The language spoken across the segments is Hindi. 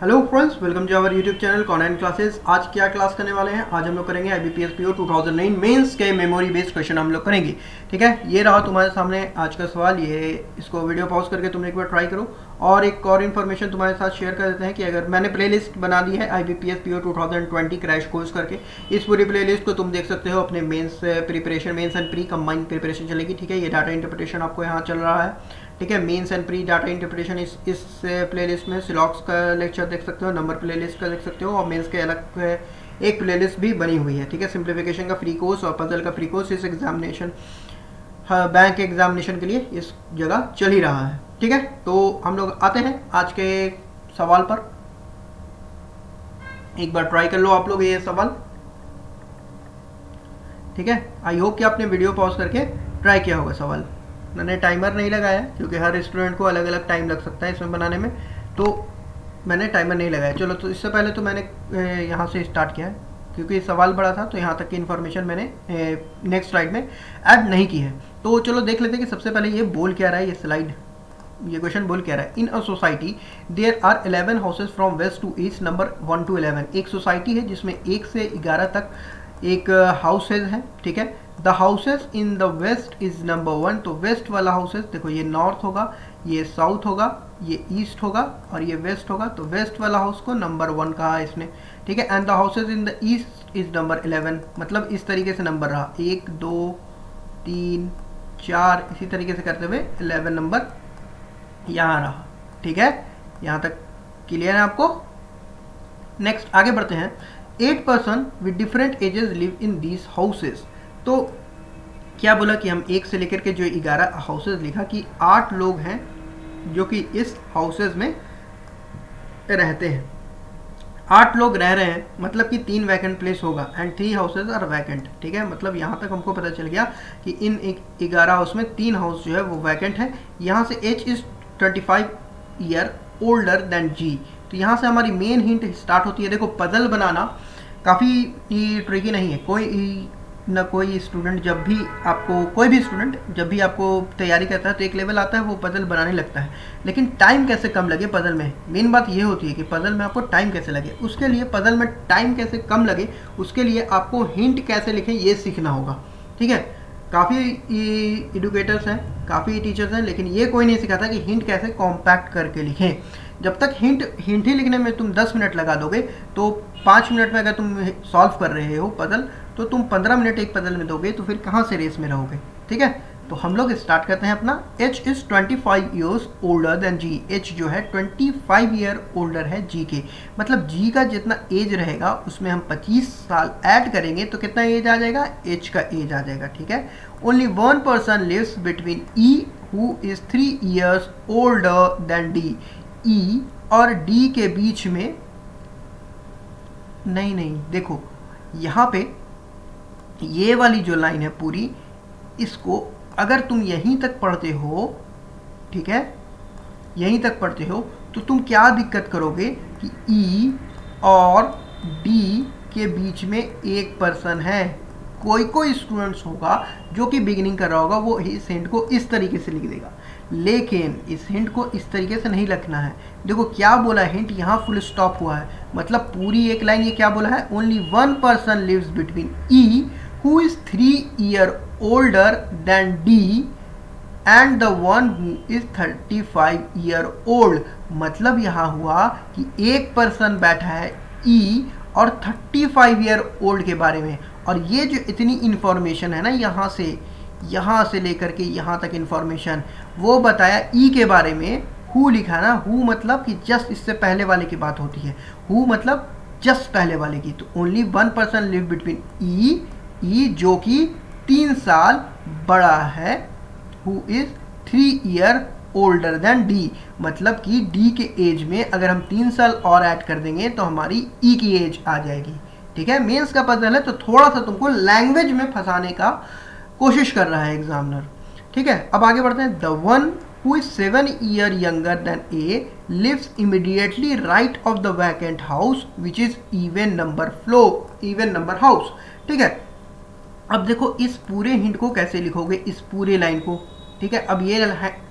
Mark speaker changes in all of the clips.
Speaker 1: Hello friends, welcome to our YouTube channel convent classes. आज क्या क्लास करने वाले हैं? आज हम लोग करेंगे IBPS PO 2009 मेंस के मेमोरी बेस्ड क्वेश्चन हम लोग करेंगे। ठीक है, ये रहा तुम्हारे सामने आज का सवाल। ये इसको वीडियो पॉज करके तुम एक बार ट्राई करो। और एक और इन्फॉर्मेशन तुम्हारे साथ शेयर कर देते हैं कि अगर मैंने प्लेलिस्ट बना दी है IBPS PO 2020 क्रैश कोर्स करके, इस पूरी प्लेलिस्ट को तुम देख सकते हो अपने mains preparation, mains and pre combined preparation चलेगी। ठीक है, ये डाटा इंटरप्रिटेशन आपको यहाँ चल रहा है। ठीक है, mains and pre data interpretation इस प्लेलिस्ट में सिलॉक्स का लेक्चर देख सकते हो, नंबर प्लेलिस्ट का देख सकते हो, और मेंस के अलग एक प्लेलिस्ट भी बनी हुई है। ठीक है, सिंप्लीफिकेशन का फ्री कोर्स और पजल का फ्री कोर्स इस एग्जामिनेशन बैंक एग्जामिनेशन के लिए इस जगह चल ही रहा है। ठीक है, तो हम लोग आते हैं आज के सवाल पर। एक बार ट्राई कर लो आप लोग ये सवाल। ठीक है, आई होप कि आपने वीडियो पॉज करके ट्राई किया होगा सवाल। मैंने टाइमर नहीं लगाया क्योंकि हर स्टूडेंट को अलग अलग टाइम लग सकता है इसमें बनाने में, तो मैंने टाइमर नहीं लगाया। चलो, तो इससे पहले तो मैंने यहाँ से स्टार्ट किया है क्योंकि सवाल बड़ा था, तो यहाँ तक की इन्फॉर्मेशन मैंने नेक्स्ट स्लाइड में ऐड नहीं की है। तो चलो देख लेते हैं कि सबसे पहले ये बोल क्या रहा है। ये स्लाइड, ये क्वेश्चन बोल क्या रहा है। In a society there are 11 houses from west to east, number 1 to 11। एक सोसाइटी है जिसमें 1 से 11 तक एक हाउसेज है। ठीक है, the houses in the west is number 1। तो वेस्ट वाला हाउसेज देखो, ये नॉर्थ होगा, ये साउथ होगा, ये ईस्ट होगा और ये वेस्ट होगा। तो वेस्ट वाला हाउस को नंबर 1 कहा है इसने। ठीक है, and the houses in the east is number 11। मतलब इस तरीके से नंबर रहा 1 2 3 4, इसी तरीके से करते हुए 11 नंबर यहाँ रहा। ठीक है, यहाँ तक क्लियर है आपको। नेक्स्ट आगे बढ़ते हैं। 8 person with different ages live in these houses. तो क्या बोला कि हम 1 से लेकर के जो 11 हाउसेज लिखा कि 8 लोग हैं जो कि इस हाउसेज में रहते हैं। 8 लोग रह रहे हैं, मतलब कि 3 वैकेंट प्लेस होगा एंड 3 हाउसेज आर वैकेंट। ठीक है, मतलब यहाँ तक हमको पता चल गया कि इन 11 हाउस में 3 हाउस जो है वो वैकेंट है। यहाँ से H is 25 year older then G। तो यहाँ से हमारी मेन हिंट स्टार्ट होती है। देखो, पजल बनाना काफ़ी ट्रिकी नहीं है। कोई स्टूडेंट जब भी आपको तैयारी करता है तो एक लेवल आता है वो पजल बनाने लगता है, लेकिन टाइम कैसे कम लगे पजल में, मेन बात ये होती है कि पजल में आपको टाइम कैसे लगे। उसके लिए पजल में टाइम कैसे कम लगे, उसके लिए आपको हिंट कैसे लिखें ये सीखना होगा। ठीक है, काफ़ी एडुकेटर्स हैं, काफ़ी टीचर्स हैं, लेकिन ये कोई नहीं सिखाता कि हिंट कैसे कॉम्पैक्ट करके लिखें। जब तक हिंट ही लिखने में तुम 10 मिनट लगा दोगे, तो 5 मिनट में अगर तुम सॉल्व कर रहे हो पजल, तो तुम 15 मिनट एक पजल में दोगे, तो फिर कहाँ से रेस में रहोगे। ठीक है, तो हम लोग स्टार्ट करते हैं अपना। H is 25 years older then G। H जो है 25 ईयर ओल्डर है G के, मतलब G का जितना एज रहेगा उसमें हम 25 साल ऐड करेंगे तो कितना एज आ जाएगा, H का एज आ जाएगा। ठीक है, only 1 person lives between E who is 3 years older than D। E और D के बीच में नहीं, देखो यहाँ पे ये वाली जो लाइन है पूरी, इसको अगर तुम यहीं तक पढ़ते हो, ठीक है, यहीं तक पढ़ते हो, तो तुम क्या दिक्कत करोगे कि E और D के बीच में एक पर्सन है। कोई स्टूडेंट्स होगा जो कि बिगिनिंग कर रहा होगा, वो इस हिंट को इस तरीके से लिख देगा, लेकिन इस हिंट को इस तरीके से नहीं लिखना है। देखो क्या बोला हिंट, यहाँ फुल स्टॉप हुआ है, मतलब पूरी एक लाइन। ये क्या बोला है, only 1 person lives between E who is 3 year older than D and the one who is 35 year old. मतलब यहाँ हुआ कि एक पर्सन बैठा है E और 35 ईयर ओल्ड के बारे में। और ये जो इतनी इन्फॉर्मेशन है ना, यहाँ से लेकर के यहाँ तक इन्फॉर्मेशन वो बताया E के बारे में। हु लिखा ना, हु मतलब कि जस्ट इससे पहले वाले की बात होती है, हु मतलब जस्ट पहले वाले की। तो only 1 person live between E जो कि 3 साल बड़ा है, who is 3 year older than D। मतलब कि D के एज में अगर हम 3 साल और ऐड कर देंगे तो हमारी E की एज आ जाएगी। ठीक है, मेंस का पजल है तो थोड़ा सा तुमको लैंग्वेज में फंसाने का कोशिश कर रहा है एग्जामिनर। ठीक है, अब आगे बढ़ते हैं। The one who is 7 year younger than A lives immediately right of the vacant house which is even number house. ठीक है, अब देखो इस पूरे हिंट को कैसे लिखोगे, इस पूरे लाइन को। ठीक है, अब ये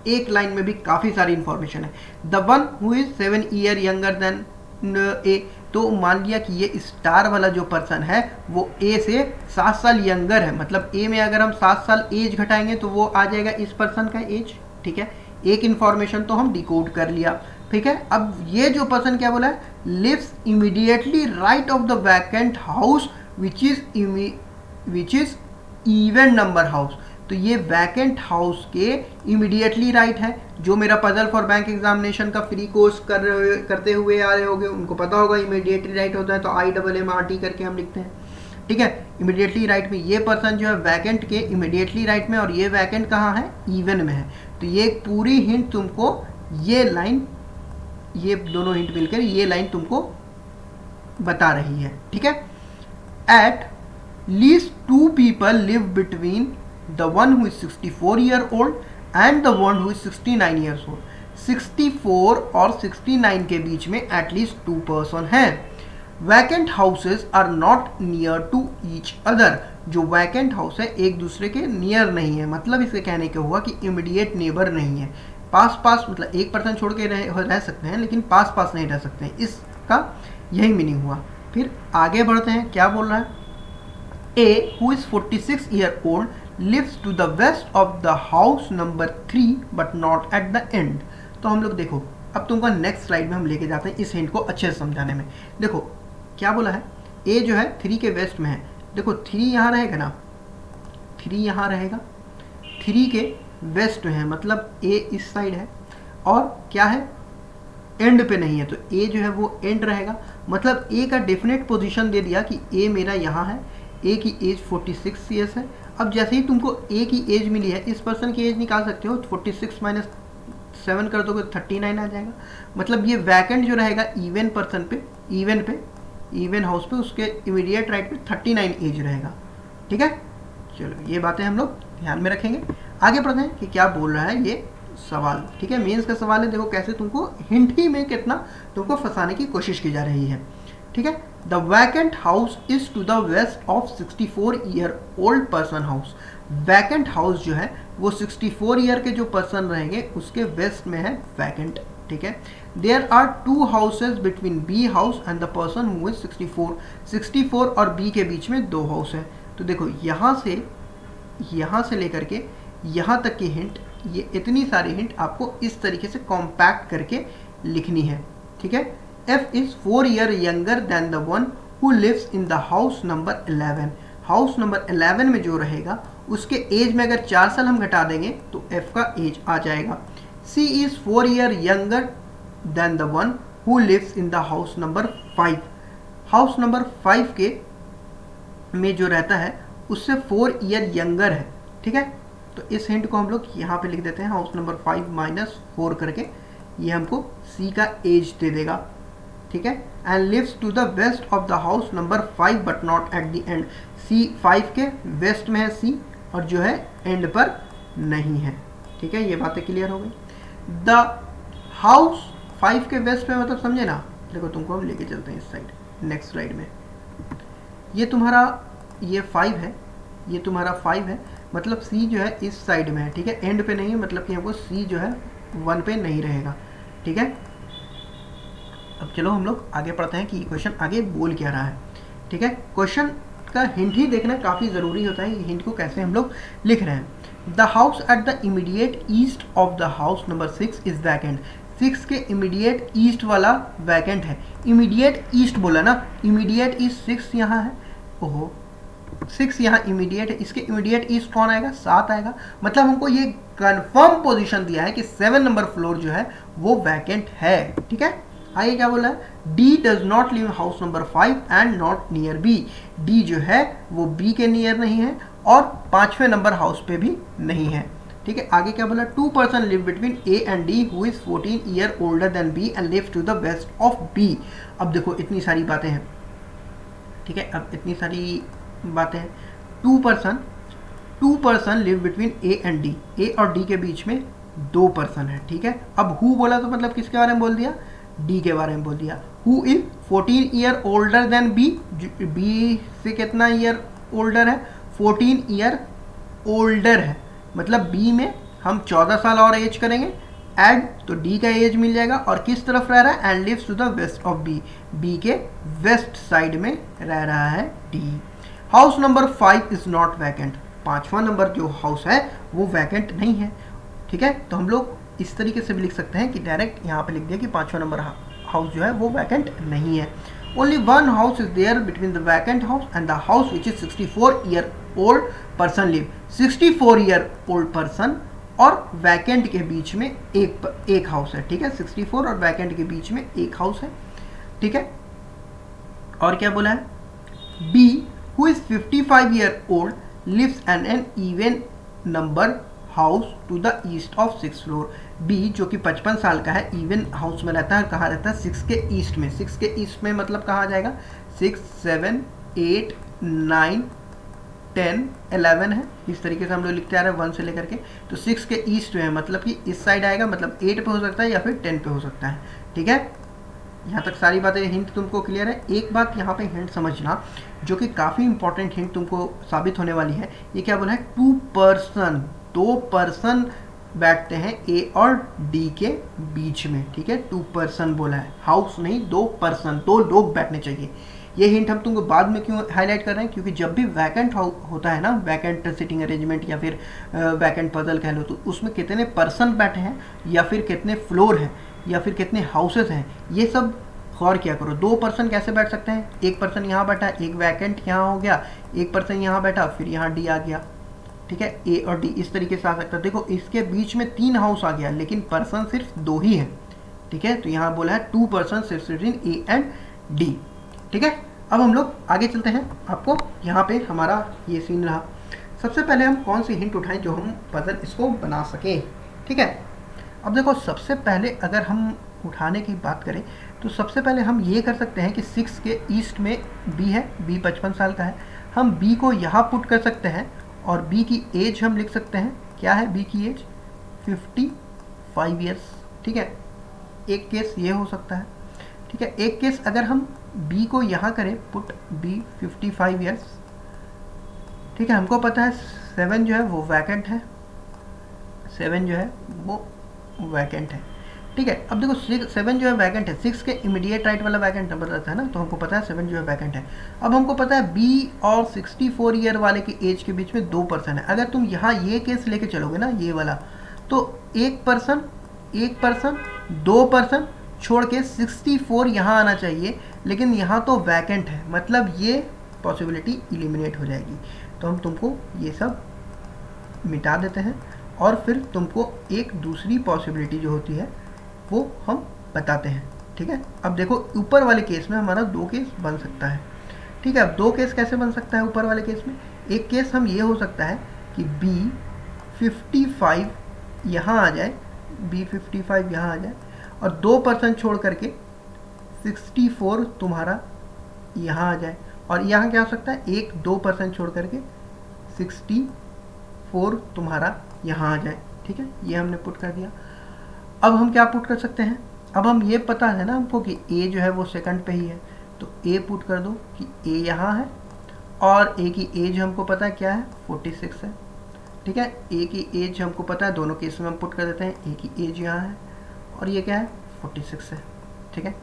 Speaker 1: एक लाइन में भी काफ़ी सारी इंफॉर्मेशन है। The one who is 7 year younger than A, तो मान लिया कि ये स्टार वाला जो पर्सन है वो ए से 7 साल यंगर है, मतलब ए में अगर हम 7 साल एज घटाएंगे तो वो आ जाएगा इस पर्सन का एज। ठीक है, एक इन्फॉर्मेशन तो हम डिकोड कर लिया। ठीक है, अब ये जो पर्सन क्या बोला है, lives immediately right of the vacant house which is even number house. तो ये वैकेंट हाउस के इमीडिएटली राइट है। जो मेरा पजल फॉर बैंक एग्जामिनेशन का फ्री कोर्स करते हुए आ रहे होंगे उनको पता होगा इमीडिएटली राइट होता है तो IMMRT करके हम लिखते हैं। ठीक है, इमीडिएटली राइट में ये पर्सन जो है वैकेंट के इमीडिएटली राइट में, और ये वैकेंट कहाँ है, इवन में है। तो ये पूरी हिंट तुमको, ये लाइन, ये दोनों हिंट मिलकर ये लाइन तुमको बता रही है। ठीक है, at least 2 people live between the one who is 64-year old and the one who is 69 years old। 64 और 69 के बीच में एटलीस्ट 2 person हैं। Vacant houses are not near to each other. जो वैकेंट हाउस है एक दूसरे के नियर नहीं है, मतलब इसके कहने के हुआ कि इमीडिएट नेबर नहीं है, पास पास, मतलब एक पर्सन छोड़ के रह सकते हैं लेकिन पास पास नहीं रह सकते हैं, इसका यही मीनिंग हुआ। फिर आगे बढ़ते हैं, क्या बोल रहा है, A who is 46 year old lives to the west of the house number 3 but not at the end। तो हम लोग देखो, अब तुमको नेक्स्ट स्लाइड में हम लेके जाते हैं इस हिंट को अच्छे से समझाने में। देखो क्या बोला है, A जो है 3 के वेस्ट में है। देखो 3 यहाँ रहेगा ना, 3 यहाँ रहेगा, 3 के वेस्ट में है, मतलब A इस साइड है, और क्या है, एंड पे नहीं है, तो A जो है वो एंड रहेगा। मतलब A का डेफिनेट पोजीशन दे दिया कि A मेरा यहाँ है, A की एज 46 ईयर्स है। अब जैसे ही तुमको A की एज मिली है, इस पर्सन की एज निकाल सकते हो, 46 माइनस 7 कर दोगे तो 39 आ जाएगा। मतलब ये वैकेंट जो रहेगा इवन पर्सन पे, इवन हाउस पे, उसके इमीडिएट राइट पे 39 एज रहेगा। ठीक है, चलो ये बातें हम लोग ध्यान में रखेंगे। आगे बढ़ते हैं कि क्या बोल रहा है ये सवाल। ठीक है, मेंस का सवाल है, देखो कैसे तुमको हिंट ही में कितना तुमको फंसाने की कोशिश की जा रही है। ठीक है, the vacant house is to the west of 64 year old person house. Vacant house जो है वो 64 ईयर के जो पर्सन रहेंगे उसके वेस्ट में है वैकेंट। ठीक है, there are 2 houses between B house and the person who is 64 और बी के बीच में 2 हाउस है। तो देखो यहाँ से लेकर के यहाँ तक की हिंट, ये इतनी सारी हिंट आपको इस तरीके से कॉम्पैक्ट करके लिखनी है। ठीक है, F is 4 year younger than the one who lives in the house number 11। House number 11 में जो रहेगा उसके एज में अगर 4 साल हम घटा देंगे तो F का एज आ जाएगा। C is 4 year younger than the one who lives in the house number 5। House number 5 के में जो रहता है उससे 4 ईयर यंगर है। ठीक है, तो इस हिंट को हम लोग यहाँ पे लिख देते हैं, हाउस नंबर 5 माइनस 4 करके, ये हमको C का एज दे देगा। ठीक है, and lives to the west of the house number 5 but not at the end. C 5 के वेस्ट में है C, और जो है एंड पर नहीं है। ठीक है, ये बातें क्लियर हो गई। द हाउस 5 के वेस्ट में, मतलब समझे ना। देखो तुमको हम लेके चलते हैं इस साइड, नेक्स्ट स्लाइड में। ये तुम्हारा ये 5 है, ये तुम्हारा 5 है, मतलब C जो है इस साइड में है। ठीक है, एंड पे नहीं है, मतलब कि हमको C जो है 1 पे नहीं रहेगा। ठीक है, अब चलो हम लोग आगे पढ़ते हैं कि क्वेश्चन आगे बोल क्या रहा है। ठीक है, क्वेश्चन का हिंट ही देखना काफ़ी ज़रूरी होता है, हिंट को कैसे हम लोग लिख रहे हैं। The house at the immediate east of the house number 6 is vacant. 6 के इमीडिएट ईस्ट वाला वैकेंट है। इमीडिएट ईस्ट बोला ना, इमीडिएट ईस्ट 6 यहाँ है, ओहो 6 यहाँ इमीडिएट है, इसके इमीडिएट ईस्ट कौन आएगा, 7 आएगा। मतलब हमको ये कंफर्म पोजीशन दिया है कि 7 नंबर फ्लोर जो है वो वैकेंट है। ठीक है, आगे क्या बोला है, D does not live house number 5 and not near B। D जो है वो B के नियर नहीं है और 5वें नंबर हाउस पे भी नहीं है। ठीक है, आगे क्या बोला, 2 person live between A and D who is 14 year older than B and live to the west of B। अब देखो इतनी सारी बातें हैं। ठीक है, अब इतनी सारी बातें हैं। 2 person live between A and D। A और D के बीच में 2 पर्सन है। ठीक है, अब हु बोला तो मतलब किसके बारे में बोल दिया, D के बारे में बोल दिया। Who is 14 year older than B। B से कितना ईयर ओल्डर है, 14 ईयर ओल्डर है, मतलब B में हम 14 साल और एज करेंगे एड, तो डी का एज मिल जाएगा और किस तरफ रह रहा है, and lives to the west of B, B के वेस्ट साइड में रह रहा है D. House number 5 is not vacant, 5वां नंबर जो हाउस है वो वैकेंट नहीं है। ठीक है, तो हम लोग इस तरीके से भी लिख सकते हैं कि डायरेक्ट यहाँ पे लिख दिया कि 5वां नंबर हाउस जो है वो वैकेंट नहीं है। Only one house is there between the vacant house and the house which is 64 year old person live, 64 year old person और वैकेंट के बीच में एक हाउस है। ठीक है, 64 और वैकेंट के बीच में एक हाउस है। ठीक है, और क्या बोला है, B who is 55 year old lives an an even number house to the east of 6 floor, B जो कि 55 साल का है, इवन हाउस में रहता है, कहाँ रहता है, 6 के ईस्ट में। 6 के ईस्ट में मतलब कहाँ आ जाएगा, 6, 7, 8, 9, 10, 11 है, इस तरीके से हम लोग लिखते आ रहे हैं 1 से लेकर के। तो 6 के ईस्ट में है मतलब कि इस साइड आएगा, मतलब 8 पे हो सकता है या फिर 10 पे हो सकता है। ठीक है, यहाँ तक सारी बातें हिंट तुमको क्लियर है। एक बात यहाँ पे हिंट समझना जो कि काफ़ी इंपॉर्टेंट हिंट तुमको साबित होने वाली है, ये क्या बोला है, 2 पर्सन, 2 पर्सन बैठते हैं ए और डी के बीच में। ठीक है, 2 पर्सन बोला है, हाउस नहीं, 2 पर्सन, 2 लोग बैठने चाहिए। ये हिंट हम तुमको बाद में क्यों हाईलाइट कर रहे हैं, क्योंकि जब भी वैकेंट होता है ना, वैकेंट सिटिंग अरेंजमेंट या फिर वैकेंट पजल कह लो, तो उसमें कितने पर्सन बैठे हैं या फिर कितने फ्लोर हैं या फिर कितने हाउसेस हैं, ये सब गौर किया करो। 2 पर्सन कैसे बैठ सकते हैं, एक पर्सन यहाँ बैठा, एक वैकेंट यहाँ हो गया, एक पर्सन यहाँ बैठा, फिर यहाँ डी आ गया। ठीक है, ए और डी इस तरीके से आ सकता है। देखो इसके बीच में 3 हाउस आ गया लेकिन पर्सन सिर्फ 2 ही है। ठीक है, तो यहाँ बोला है 2 पर्सन सिर्फ इन ए एंड डी। ठीक है, अब हम लोग आगे चलते हैं। आपको यहाँ पे हमारा ये सीन रहा। सबसे पहले हम कौन सी हिंट उठाएं जो हम पजल इसको बना सकें। ठीक है, अब देखो सबसे पहले अगर हम उठाने की बात करें तो सबसे पहले हम ये कर सकते हैं कि 6 के ईस्ट में बी है, बी 55 साल का है, हम बी को यहाँ पुट कर सकते हैं और बी की एज हम लिख सकते हैं, क्या है बी की एज, 55 ईयर्स। ठीक है, एक केस ये हो सकता है। ठीक है, एक केस अगर हम बी को यहाँ करें पुट, बी 55 ईयर्स। ठीक है, हमको पता है 7 जो है वो वैकेंट है, 7 जो है वो वैकेंट है। ठीक है, अब देखो 7 जो है वैकेंट है, 6 के इमीडिएट राइट वाला वैकेंट नंबर रहता है ना, तो हमको पता है 7 जो है वैकेंट है। अब हमको पता है बी और 64 ईयर वाले की एज के बीच में 2 पर्सन है। अगर तुम यहाँ ये केस लेके चलोगे ना, ये वाला, तो एक पर्सन 2 पर्सन छोड़ के 64 यहाँ आना चाहिए, लेकिन यहाँ तो वैकेंट है, मतलब ये पॉसिबिलिटी इलिमिनेट हो जाएगी। तो हम तुमको ये सब मिटा देते हैं और फिर तुमको एक दूसरी पॉसिबिलिटी जो होती है वो हम बताते हैं। ठीक है, अब देखो ऊपर वाले केस में हमारा 2 केस बन सकता है। ठीक है, अब 2 केस कैसे बन सकता है ऊपर वाले केस में, एक केस हम ये हो सकता है कि बी 55 यहाँ आ जाए, बी 55 यहाँ आ जाए और 2 पर्सन छोड़ करके 64 तुम्हारा यहाँ आ जाए, और यहाँ क्या हो सकता है, 1-2 पर्सन छोड़ करके 64 तुम्हारा यहाँ आ जाए। ठीक है, ये हमने पुट कर दिया। अब हम क्या पुट कर सकते हैं, अब हम ये पता है ना हमको कि ए जो है वो सेकंड पे ही है, तो ए पुट कर दो कि ए यहाँ है और ए की एज हमको पता है क्या है, 46 है। ठीक है, ए की एज हमको पता है, दोनों केस में हम पुट कर देते हैं, ए की एज यहाँ है और ये क्या है, 46 है। ठीक है,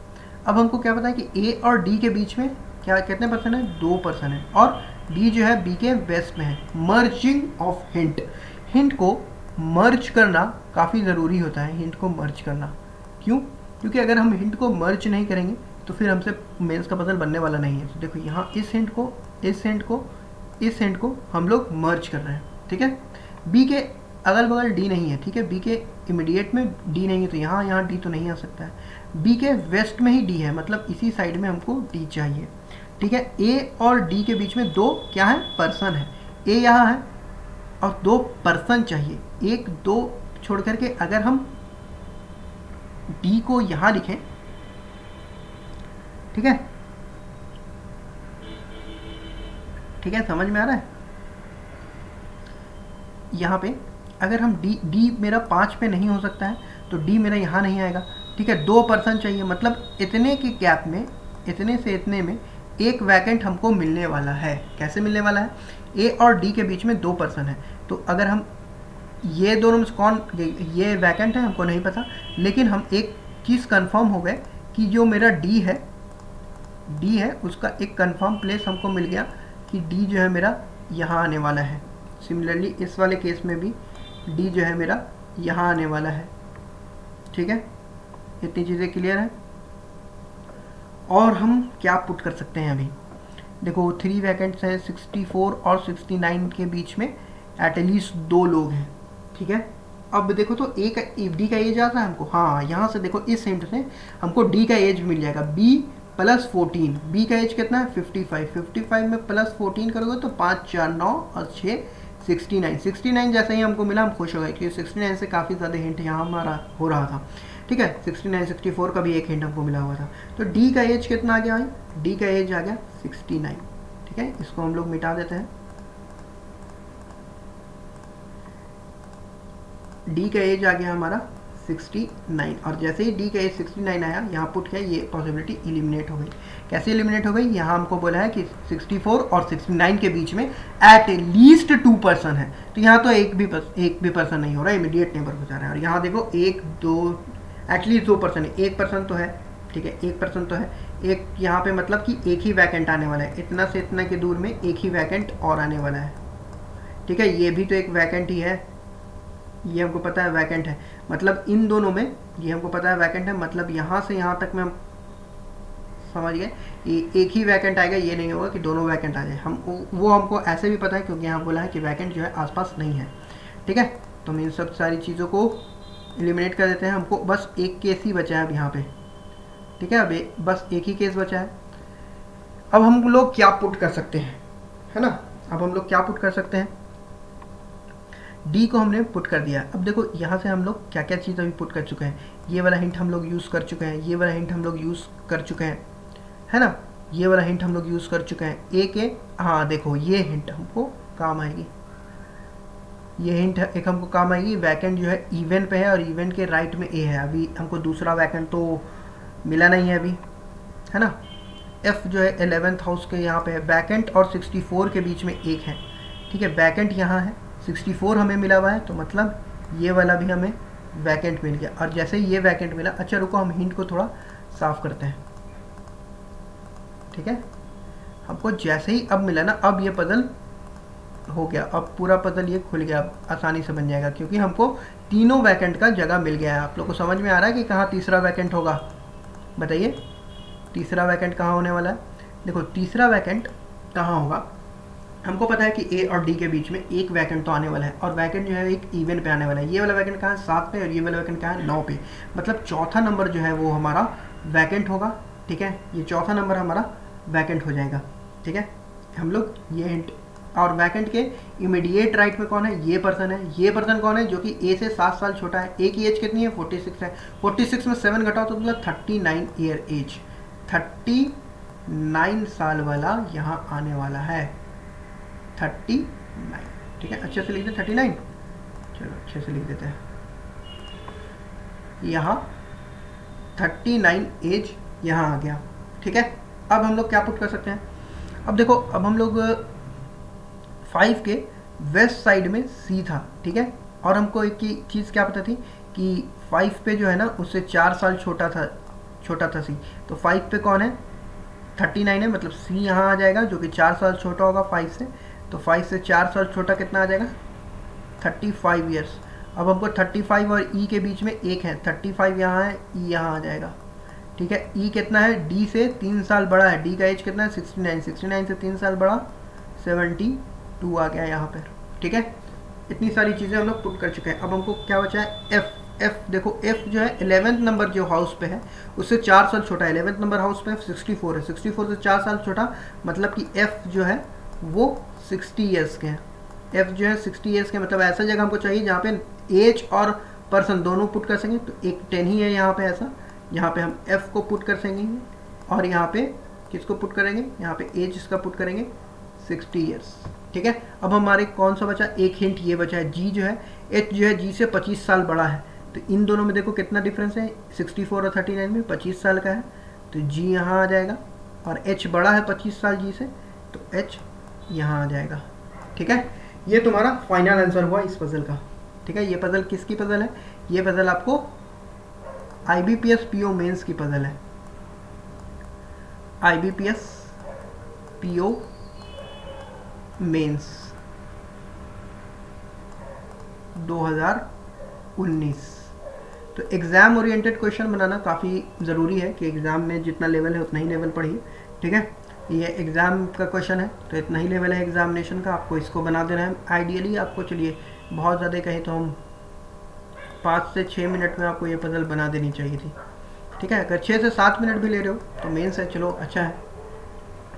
Speaker 1: अब हमको क्या पता है कि ए और डी के बीच में क्या कितने पर्सन है, 2 पर्सन है, और डी जो है बी के वेस्ट में है। मर्जिंग ऑफ हिंट, हिंट को मर्ज करना काफ़ी ज़रूरी होता है, हिंट को मर्ज करना। क्यों, क्योंकि अगर हम हिंट को मर्ज नहीं करेंगे तो फिर हमसे मेंस का पजल बनने वाला नहीं है। तो देखो यहाँ इस हिंट को, इस हिंट को, इस हिंट को हम लोग मर्ज कर रहे हैं। ठीक है, बी के अगल बगल डी नहीं है। ठीक है, बी के इमीडिएट में डी नहीं है, तो यहाँ डी तो नहीं आ सकता है। बी के वेस्ट में ही डी है, मतलब इसी साइड में हमको डी चाहिए। ठीक है, ए और डी के बीच में 2 क्या है, पर्सन है, ए यहाँ है और 2 पर्सन चाहिए, 1-2 छोड़ करके अगर हम डी को यहाँ लिखें, ठीक है, ठीक है, समझ में आ रहा है। यहाँ पे अगर हम डी मेरा 5 पे नहीं हो सकता है तो डी मेरा यहाँ नहीं आएगा। ठीक है, 2 पर्सन चाहिए, मतलब इतने के गैप में, इतने से इतने में एक वैकेंट हमको मिलने वाला है। कैसे मिलने वाला है, ए और डी के बीच में 2 पर्सन है, तो अगर हम ये दोनों में से कौन ये वैकेंट है हमको नहीं पता, लेकिन हम एक चीज़ कंफर्म हो गए कि जो मेरा डी है उसका एक कंफर्म प्लेस हमको मिल गया कि डी जो है मेरा यहाँ आने वाला है। सिमिलरली इस वाले केस में भी डी जो है मेरा यहाँ आने वाला है। ठीक है, इतनी चीज़ें क्लियर हैं। और हम क्या पुट कर सकते हैं अभी, देखो 3 वैकेंट्स हैं 64 और 69 के बीच में, एटलीस्ट 2 लोग हैं। ठीक है, अब देखो तो डी का एज आता है हमको, हाँ यहाँ से देखो इस हिंट से हमको डी का एज मिल जाएगा, बी प्लस 14। बी का एज कितना है 55 में प्लस 14 करोगे तो 5 4 9 और 6 69 जैसे ही हमको मिला हम खुश हो गए, क्योंकि 69 से काफ़ी ज़्यादा हिंट यहाँ हमारा हो रहा था। ठीक है, 69 64 का भी एक हिंट हमको मिला हुआ था। तो डी का एज कितना आ गया भाई, डी का एज आ गया 69। ठीक है, इसको हम लोग मिटा देते हैं। डी का एज आ गया हमारा 69, और जैसे ही डी का एज 69 आया यहाँ पुट किया, ये पॉसिबिलिटी एलिमिनेट हो गई। कैसे एलिमिनेट हो गई, यहाँ हमको बोला है कि 64 और 69 के बीच में एट लीस्ट 2 पर्सन है, तो यहाँ तो एक भी पर्सन नहीं हो रहा है, इमीडिएट नेबर हो जा रहा है। और यहाँ देखो 1 2 एटलीस्ट 2 पर्सन है, 1 पर्सन तो है। ठीक है, 1 पर्सन तो है, एक यहाँ पे मतलब कि एक ही वैकेंट आने वाला है, इतना से इतना के दूर में एक ही वैकेंट और आने वाला है। ठीक है, ये भी तो एक वैकेंट ही है, ये हमको पता है वैकेंट है, मतलब इन दोनों में ये हमको पता है वैकेंट है, मतलब यहाँ से यहाँ तक में हम समझ गए ये एक ही वैकेंट आएगा, ये नहीं होगा कि दोनों वैकेंट आ जाए। हम वो हमको ऐसे भी पता है क्योंकि यहाँ बोला है कि वैकेंट जो है आसपास नहीं है। ठीक है, तो हम इन सब सारी चीज़ों को एलिमिनेट कर देते हैं। हमको बस एक केस ही बचा है अब यहाँ पे। ठीक है, अब बस एक ही केस बचा है। अब हम लोग क्या पुट कर सकते हैं, है ना, अब हम लोग क्या पुट कर सकते हैं, डी को हमने पुट कर दिया। अब देखो यहाँ से हम लोग क्या क्या चीज़ अभी पुट कर चुके हैं, ये वाला हिंट हम लोग यूज़ कर चुके हैं, ये वाला हिंट हम लोग यूज़ कर चुके हैं, है ना, ये वाला हिंट हम लोग यूज़ कर चुके हैं। हाँ देखो ये हिंट हमको काम आएगी, ये हिंट एक हमको काम आएगी। वैकेंट जो है इवन पे है और इवन के राइट में ए है, अभी हमको दूसरा वैकेंट तो मिला नहीं है अभी, है ना। एफ जो है 11th हाउस के यहाँ पे है, वैकेंट और 64 के बीच में एक है। ठीक है, वैकेंट यहाँ है, 64 हमें मिला हुआ है, तो मतलब ये वाला भी हमें वैकेंट मिल गया। और जैसे ये वैकेंट मिला, अच्छा रुको हम हिंट को थोड़ा साफ करते हैं। ठीक है, हमको जैसे ही अब मिला ना, अब ये पजल हो गया, अब पूरा पजल ये खुल गया, अब आसानी से बन जाएगा क्योंकि हमको तीनों वैकेंट का जगह मिल गया है। आप लोग को समझ में आ रहा है कि कहाँ तीसरा वैकेंट होगा, बताइए तीसरा वैकेंट कहाँ होने वाला है। देखो तीसरा वैकेंट कहाँ होगा, हमको पता है कि ए और डी के बीच में एक वैकेंट तो आने वाला है, और वैकेंट जो है एक इवन पे आने वाला है। ये वाला वैकेंट कहाँ है 7 पे, और ये वाला वैकेंट कहाँ है 9 पे, मतलब चौथा नंबर जो है वो हमारा वैकेंट होगा। ठीक है, ये चौथा नंबर हमारा वैकेंट हो जाएगा। ठीक है, हम लोग ये हिंट, और वैकेंट के इमीडिएट राइट में कौन है, ये पर्सन है। ये पर्सन कौन है, जो कि ए से 7 साल छोटा है। ए की एज कितनी है 46 है, 46 में 7 घटाओ तो मतलब 39 ईयर एज, 39 साल वाला यहाँ आने वाला है, 39। ठीक है, अच्छे से लिख दे 39, चलो अच्छे से लिख देते हैं, यहाँ 39 एज यहाँ आ गया। ठीक है, अब हम लोग क्या पुट कर सकते हैं, अब देखो अब हम लोग 5 के वेस्ट साइड में सी था। ठीक है, और हमको एक चीज़ क्या पता थी कि 5 पे जो है ना उससे 4 साल छोटा था सी, तो 5 पे कौन है 39 है, मतलब सी यहाँ आ जाएगा जो कि 4 साल छोटा होगा 5 से, तो 5 से 4 साल छोटा कितना आ जाएगा 35 ईयर्स। अब हमको 35 और ई के बीच में एक है, 35 यहाँ है, ई यहाँ आ जाएगा। ठीक है, ई कितना है, डी से 3 साल बड़ा है, डी का एज कितना है 69 से 3 साल बड़ा 72 आ गया यहाँ पर। ठीक है, इतनी सारी चीज़ें हम लोग पुट कर चुके हैं। अब हमको क्या बचा है एफ देखो एफ जो है 11th नंबर जो हाउस पे है उससे 4 साल छोटा है। 11th नंबर हाउस पे 64 है, 64 से 4 साल छोटा, मतलब कि एफ जो है वो 60 ईयर्स के हैं। एफ जो है 60 ईयर्स के, मतलब ऐसा जगह हमको चाहिए जहाँ पे एज और पर्सन दोनों पुट कर सकें, तो एक 10 ही है यहाँ पे ऐसा, यहाँ पे हम एफ को पुट कर सकेंगे, और यहाँ पे किसको पुट करेंगे, यहाँ पे एज इसका पुट करेंगे 60 ईयर्स। ठीक है, अब हमारे कौन सा बचा, एक हिंट ये बचा है, जी जो है एच जो है जी से 25 साल बड़ा है, तो इन दोनों में देखो कितना डिफरेंस है, 64 और 39 में 25 साल का है, तो जी यहाँ आ जाएगा, और एच बड़ा है 25 साल जी से, तो एच यहाँ आ जाएगा। ठीक है, ये तुम्हारा फाइनल आंसर हुआ इस पजल का। ठीक है। ये पजल किसकी पजल है? ये पजल आपको IBPS PO मेंस की पजल है। IBPS PO mains 2019। तो एग्ज़ाम ओरिएंटेड क्वेश्चन बनाना काफ़ी ज़रूरी है कि एग्ज़ाम में जितना लेवल है उतना ही लेवल पढ़िए, ठीक है। ये एग्ज़ाम का क्वेश्चन है तो इतना ही लेवल है एग्जामिनेशन का, आपको इसको बना देना है। आइडियली आपको, चलिए बहुत ज़्यादा कहें तो हम 5 से 6 मिनट में आपको ये पजल बना देनी चाहिए थी, ठीक है। अगर 6 से 7 मिनट भी ले रहे हो तो मेंस है, चलो अच्छा है,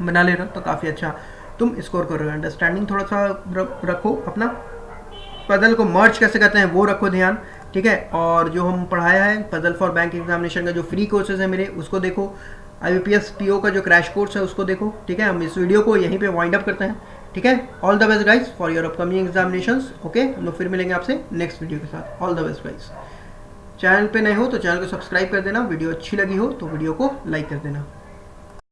Speaker 1: बना ले रहे हो तो काफ़ी अच्छा तुम स्कोर कर रहे हो। अंडरस्टैंडिंग थोड़ा सा रखो, अपना पजल को मर्ज कैसे करते हैं वो रखो ध्यान, ठीक है। और जो हम पढ़ाया है पजल फॉर बैंक एग्जामिनेशन का जो फ्री कोर्सेज है मेरे, उसको देखो। IBPS PO का जो क्रैश कोर्स है उसको देखो, ठीक है। हम इस वीडियो को यहीं पे वाइंड अप करते हैं, ठीक है। All the best guys for your upcoming examinations, okay. हम लोग फिर मिलेंगे आपसे नेक्स्ट वीडियो के साथ। All the best guys. Channel पे नए हो तो चैनल को सब्सक्राइब कर देना, वीडियो अच्छी लगी हो तो वीडियो को लाइक कर देना।